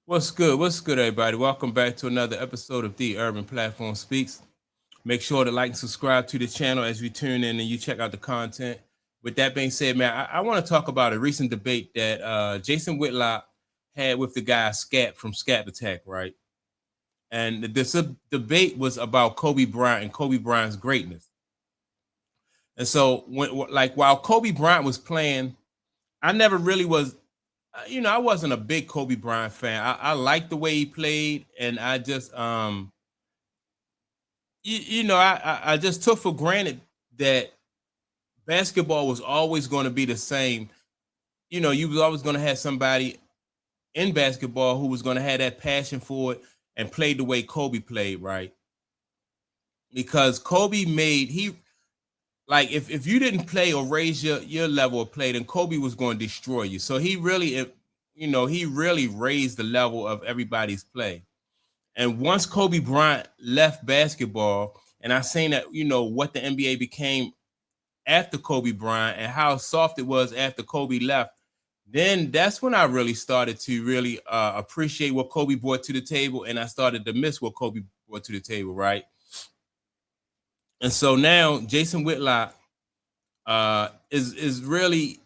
What's good? What's good, everybody? Welcome back to another episode of The Urban Platform Speaks. Make sure to like and subscribe to the channel as you tune in and you check out the content. With that being said, man, I want to talk about a recent debate that Jason Whitlock had with the guy Scap from Scap Attack, right? And this debate was about Kobe Bryant and Kobe Bryant's greatness. And so, while Kobe Bryant was playing, I never really was I wasn't a big Kobe Bryant fan. I liked the way he played, and I just, I just took for granted that basketball was always going to be the same. You was always going to have somebody in basketball who was going to have that passion for it and play the way Kobe played, right? Because Kobe if you didn't play or raise your level of play, then Kobe was going to destroy you. So he really raised the level of everybody's play. And once Kobe Bryant left basketball, and I seen that, what the NBA became after Kobe Bryant and how soft it was after Kobe left, then that's when I really started to really appreciate what Kobe brought to the table, and I started to miss what Kobe brought to the table, right? And so now Jason Whitlock is really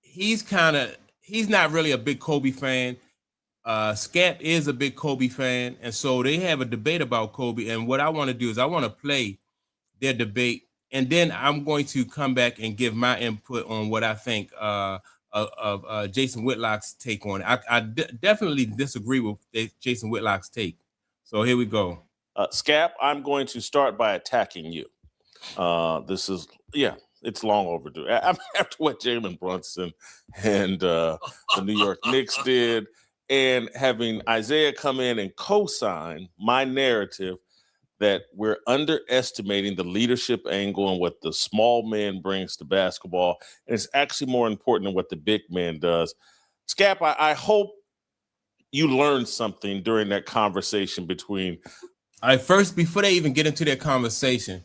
he's not really a big Kobe fan. Scap is a big Kobe fan, and so they have a debate about Kobe. And what I want to do is I want to play their debate, and then I'm going to come back and give my input on what I think of Jason Whitlock's take on it. I definitely disagree with Jason Whitlock's take. So here we go. Scap, I'm going to start by attacking you. It's long overdue. After what Jalen Brunson and the New York Knicks did, and having Isaiah come in and co-sign my narrative that we're underestimating the leadership angle and what the small man brings to basketball, and it's actually more important than what the big man does. Scap, I hope you learned something during that conversation between. All right, first, before they even get into their conversation,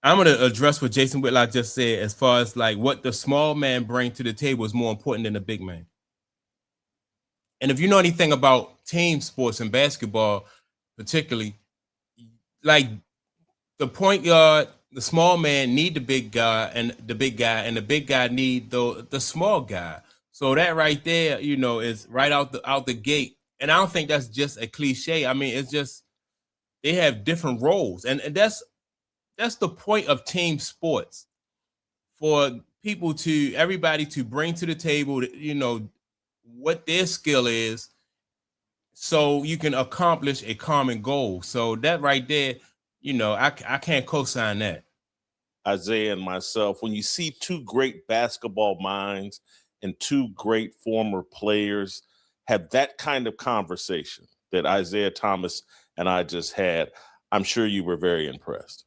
I'm going to address what Jason Whitlock just said as far as like what the small man brings to the table is more important than the big man. And if you know anything about team sports and basketball, particularly, like the point guard, the small man need the big guy, and the big guy need the small guy. So that right there, is right out the gate. And I don't think that's just a cliche. I mean, it's just they have different roles, and that's the point of team sports, for everybody to bring to the table, what their skill is, so you can accomplish a common goal. So that right there, I can't co-sign that. Isaiah and myself, when you see two great basketball minds and two great former players have that kind of conversation that Isaiah Thomas and I just had, I'm sure you were very impressed.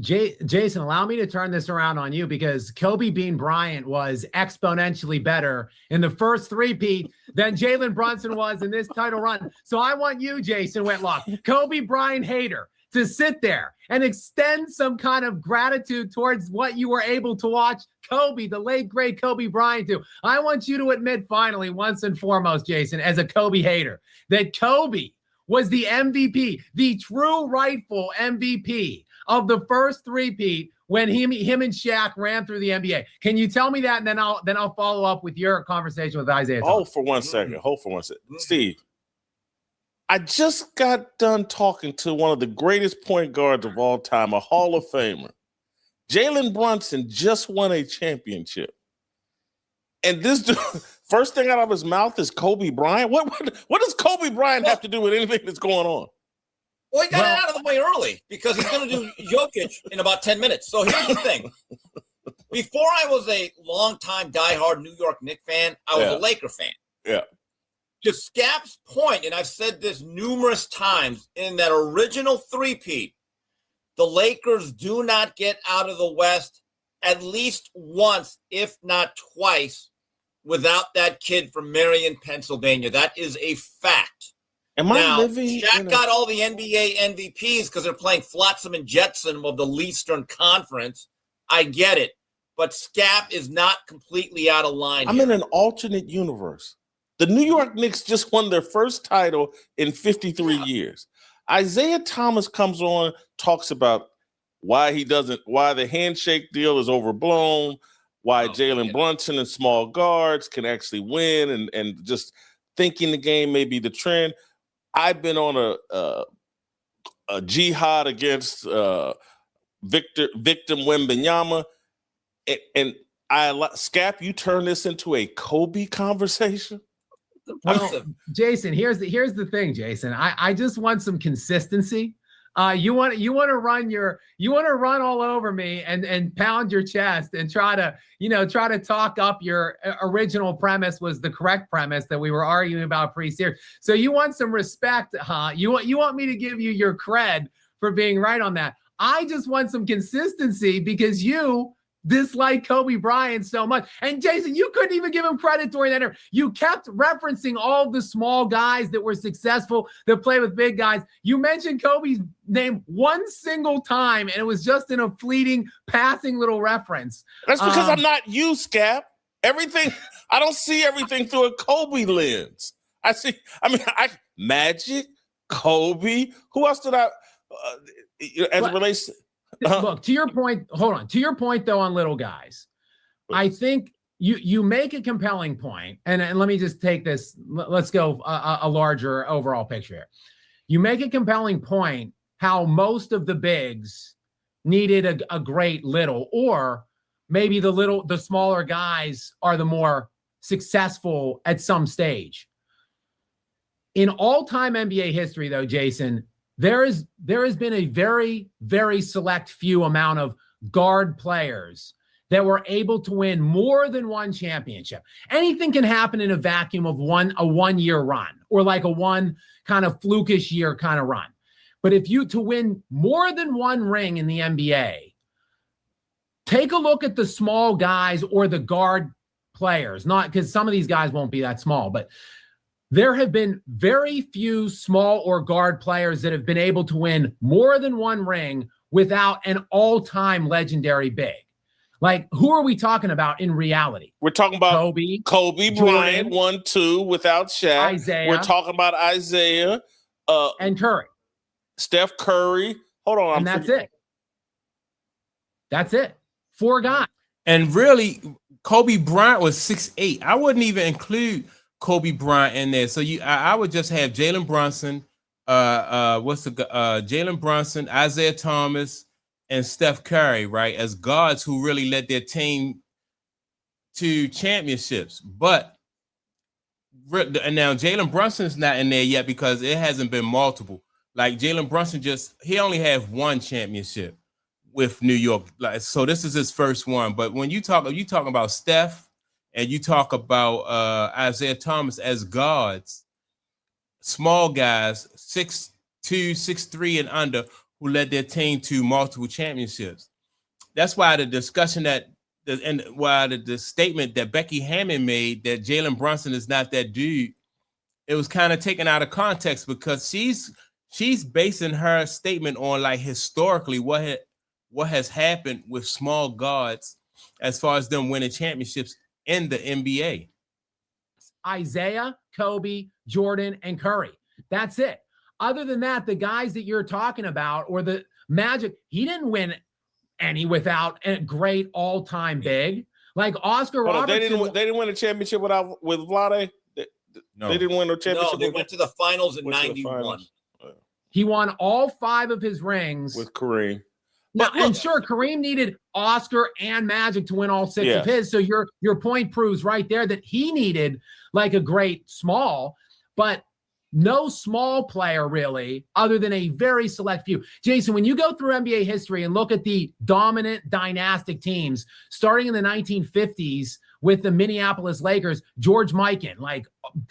Jason, allow me to turn this around on you, because Kobe Bean Bryant was exponentially better in the first three-peat than Jalen Brunson was in this title run. So I want you, Jason Whitlock, Kobe Bryant hater, to sit there and extend some kind of gratitude towards what you were able to watch Kobe, the late great Kobe Bryant, do. I want you to admit finally, once and foremost, Jason, as a Kobe hater, that Kobe was the MVP, the true rightful MVP of the first three-peat when him and Shaq ran through the NBA. Can you tell me that, and then I'll follow up with your conversation with Isaiah Thomas. Hold for one second. Steve, I just got done talking to one of the greatest point guards of all time, a Hall of Famer. Jalen Brunson just won a championship. And this dude, first thing out of his mouth is Kobe Bryant. What does Kobe Bryant have to do with anything that's going on? Well, he got it out of the way early because he's going to do Jokic in about 10 minutes. So here's the thing. Before I was a longtime diehard New York Knicks fan, I was a Laker fan. Yeah. To Scap's point, and I've said this numerous times, in that original three-peat, the Lakers do not get out of the West at least once, if not twice, without that kid from Marion, Pennsylvania. That is a fact. Shaq got all the NBA MVPs because they're playing Flotsam and Jetsam of the Eastern Conference. I get it. But Scap is not completely out of line. I'm in an alternate universe. The New York Knicks just won their first title in 53 years. Isaiah Thomas comes on, talks about why the handshake deal is overblown, why Jalen Brunson and small guards can actually win, and just thinking the game may be the trend. I've been on a jihad against Victor Wembanyama, and Scap, you turn this into a Kobe conversation. Well, Jason, here's the thing, Jason. I just want some consistency. You want to run all over me and pound your chest and try to talk up your original premise was the correct premise that we were arguing about pre-series. So you want some respect, huh? You want me to give you your cred for being right on that. I just want some consistency because you dislike Kobe Bryant so much. And Jason, you couldn't even give him credit during that interview. You kept referencing all the small guys that were successful, that play with big guys. You mentioned Kobe's name one single time, and it was just in a fleeting, passing little reference. That's because I'm not you, Scap. I don't see everything through a Kobe lens. Magic, Kobe. Who else did I, as it relates to, Look, to your point, hold on. To your point, though, on little guys, I think you make a compelling point, and let me just take this. Let's go a larger overall picture here. You make a compelling point how most of the bigs needed a great little, or maybe the smaller guys are the more successful at some stage. In all-time NBA history, though, Jason, there has been a very, very select few amount of guard players that were able to win more than one championship. Anything can happen in a vacuum of a 1 year run, or like a one kind of flukish year kind of run. But if you to win more than one ring in the NBA, take a look at the small guys or the guard players, not because some of these guys won't be that small, but there have been very few small or guard players that have been able to win more than one ring without an all-time legendary big. Like, who are we talking about in reality? We're talking about Kobe Bryant, 1-2 without Shaq. Isaiah. We're talking about Isaiah. And Curry. Steph Curry. Hold on. And that's it. That's it. 4 guys. And really, Kobe Bryant was 6'8". I wouldn't even include Kobe Bryant in there. So I would just have Jalen Brunson, Jalen Brunson, Isaiah Thomas, and Steph Curry, right, as guards who really led their team to championships. But now Jalen Brunson's not in there yet because it hasn't been multiple. Like Jalen Brunson he only had one championship with New York. So this is his first one. But when you talk about Steph, and you talk about Isaiah Thomas as guards, small guys, 6'2", 6'3", and under, who led their team to multiple championships. That's why the discussion why the statement that Becky Hammond made that Jalen Brunson is not that dude, it was kind of taken out of context because she's basing her statement on like historically what has happened with small guards as far as them winning championships in the NBA. Isaiah, Kobe, Jordan, and Curry. That's it. Other than that, the guys that you're talking about, or the Magic, he didn't win any without a great all-time big. Like Oscar Robertson. They didn't win a championship with Vlade? No. They didn't win a championship. No, they went to the finals in 91. He won all 5 of his rings. With Kareem. Now, and sure, Kareem needed Oscar and Magic to win all 6 of his. So your point proves right there that he needed like a great small, but no small player really, other than a very select few. Jason, when you go through NBA history and look at the dominant dynastic teams, starting in the 1950s with the Minneapolis Lakers, George Mikan, like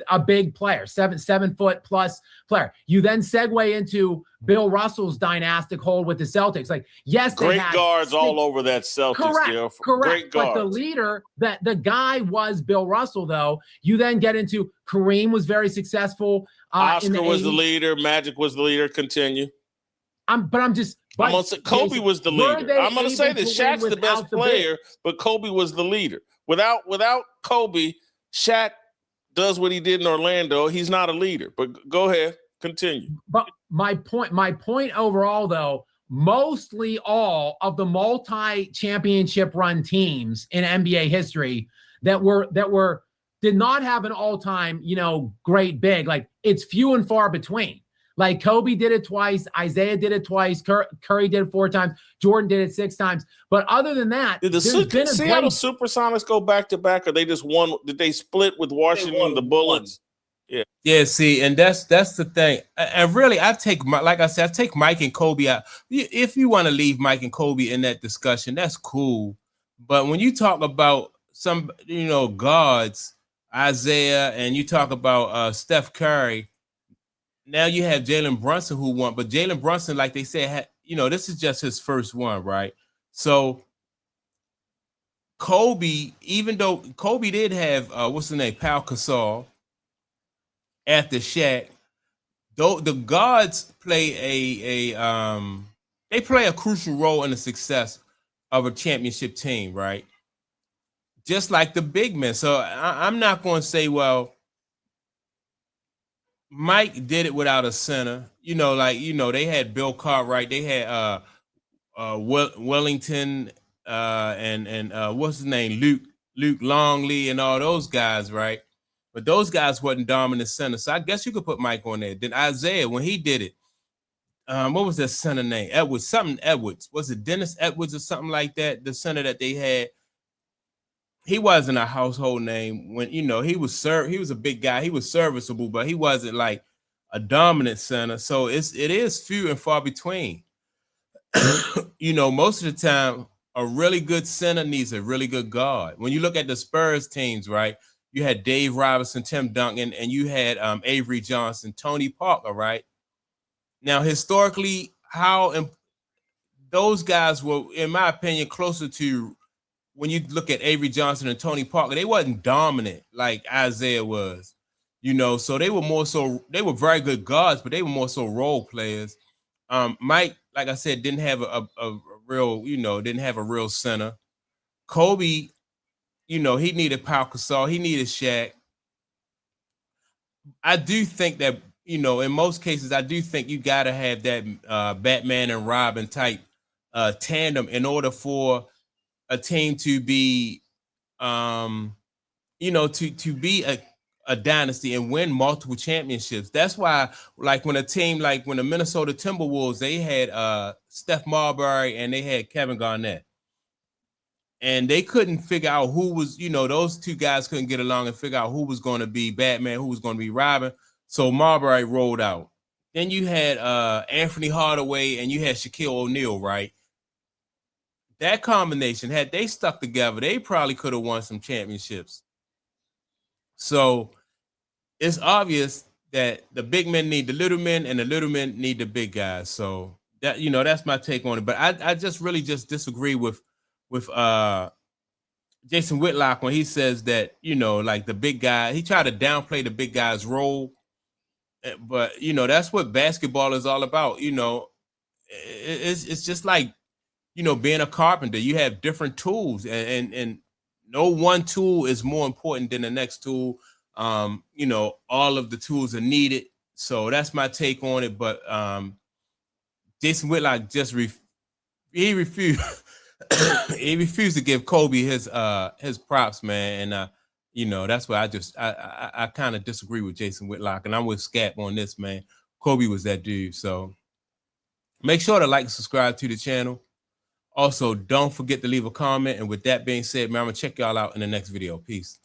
a big player, 7 foot plus player. You then segue into Bill Russell's dynastic hold with the Celtics. Like, yes, great guards all over that Celtics. Correct. Great guards. But the leader, the guy was Bill Russell, though. You then get into Kareem was very successful. Oscar was the leader. Magic was the leader. Continue. Kobe was the leader. I'm going to say this. Shaq's the best player, but Kobe was the leader. Without Kobe, Shaq does what he did in Orlando, he's not a leader. But go ahead, continue. But my point overall, though, mostly all of the multi-championship run teams in NBA history that did not have an all-time, great big. Like, it's few and far between. Like, Kobe did it twice, Isaiah did it twice, Curry did it 4 times, Jordan did it 6 times. But other than that, did the Seattle Supersonics go back to back, or they just won? Did they split with Washington, the Bullets? Yeah. See, and that's the thing. And really, I take Mike and Kobe out. If you want to leave Mike and Kobe in that discussion, that's cool. But when you talk about some, guards, Isaiah, and you talk about Steph Curry, now you have Jalen Brunson who won. But Jalen Brunson, like they said, this is just his first one, right? So Kobe, even though Kobe did have what's the name, Pau Gasol after Shaq, though the guards play they play a crucial role in the success of a championship team, right? Just like the big men. So I'm not going to say, well, Mike did it without a center. They had Bill Cartwright, they had Wellington, and what's his name, Luke Longley, and all those guys, right? But those guys wasn't dominant center. So I guess you could put Mike on there. Then Isaiah, when he did it, what was that center name? Edwards. Was it Dennis Edwards or something like that? The center that they had. He wasn't a household name when, he was a big guy. He was serviceable, but he wasn't like a dominant center. So it is few and far between. Most of the time, a really good center needs a really good guard. When you look at the Spurs teams, right, you had Dave Robinson, Tim Duncan, and you had Avery Johnson, Tony Parker, right? Now, historically, those guys were, in my opinion, closer to, when you look at Avery Johnson and Tony Parker, they wasn't dominant like Isaiah was, so they were very good guards, but they were more so role players. Mike, like I said, didn't have a real center. Kobe, he needed Pau Gasol, he needed Shaq. I do think that, in most cases, I do think you got to have that Batman and Robin type tandem in order for a team to be, to be a dynasty and win multiple championships. That's why, like when the Minnesota Timberwolves, they had Steph Marbury and they had Kevin Garnett, and they couldn't figure out who was, those two guys couldn't get along and figure out who was going to be Batman, who was going to be Robin. So Marbury rolled out. Then you had Anthony Hardaway and you had Shaquille O'Neal, right? That combination, had they stuck together, they probably could have won some championships. So it's obvious that the big men need the little men and the little men need the big guys. So that, that's my take on it. But I just really disagree with Jason Whitlock when he says that, like the big guy, he tried to downplay the big guy's role. But, that's what basketball is all about. It's just like, being a carpenter, you have different tools and no one tool is more important than the next tool. All of the tools are needed. So that's my take on it. But Jason Whitlock he refused he refused to give Kobe his props, man. And that's why I kind of disagree with Jason Whitlock, and I'm with Scap on this, man. Kobe was that dude. So make sure to like and subscribe to the channel. Also, don't forget to leave a comment. And with that being said, man, I'm gonna check y'all out in the next video. Peace.